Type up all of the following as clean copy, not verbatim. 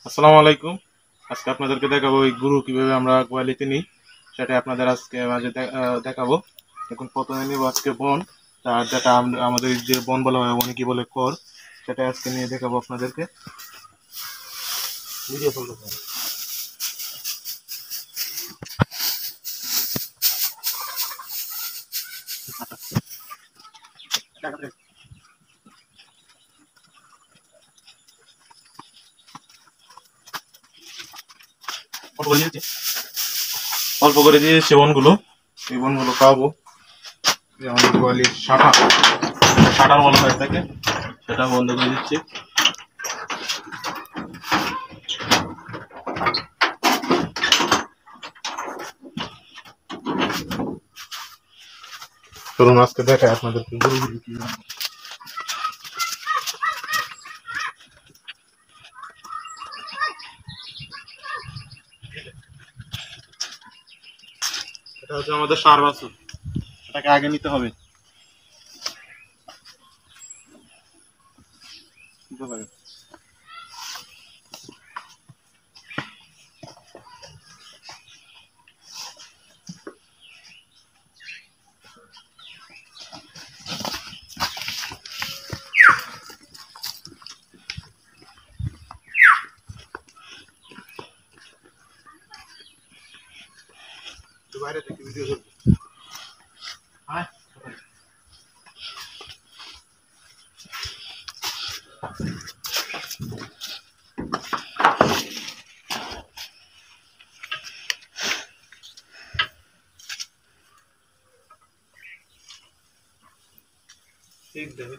আসসালামু আলাইকুম। আজকে আপনাদেরকে দেখাবো এই গরু কিভাবে আমরা গোয়ালিতে নিই, সেটাই আপনাদের আজকে মাঝে দেখাবো। এখন প্রথমে নিব আজকে বন, তার যেটা আমাদের যে বন বলা হয়, অনেকে বলে কর, সেটা আজকে নিয়ে দেখাবো আপনাদেরকে। ভিডিও করতে অল্প করে দিয়েছি বনগুলো, এই বনগুলো খাওয়াবো। আমাদের গোয়ালির শাটার বলা হয়ে থাকে, সেটা বন্ধ করে দিচ্ছি। চলুন আজকে দেখায় আপনাদেরকে গরুগুলো কি। এটা হচ্ছে আমাদের সার বাছুর, এটাকে আগে নিতে হবে। বাইরে থেকে ভিডিও করবো। হ্যাঁ, ঠিক দেবে।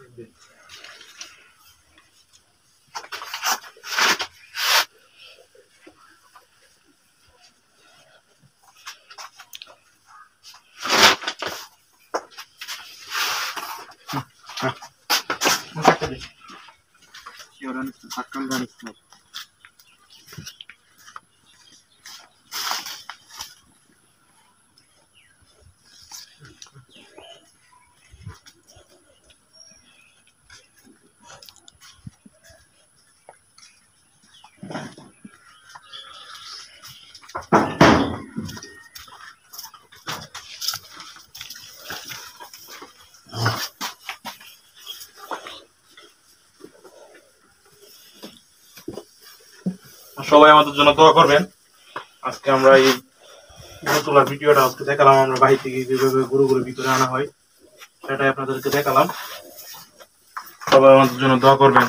সবাই আমাদের জন্য দোয়া করবেন। আজকে আমরা এই গরু তোলার ভিডিওটা আজকে দেখালাম, আমরা বাহির থেকে যেভাবে গরুগুলো ভিতরে আনা হয় সেটাই আপনাদেরকে দেখালাম। সবাই আমাদের জন্য দোয়া করবেন।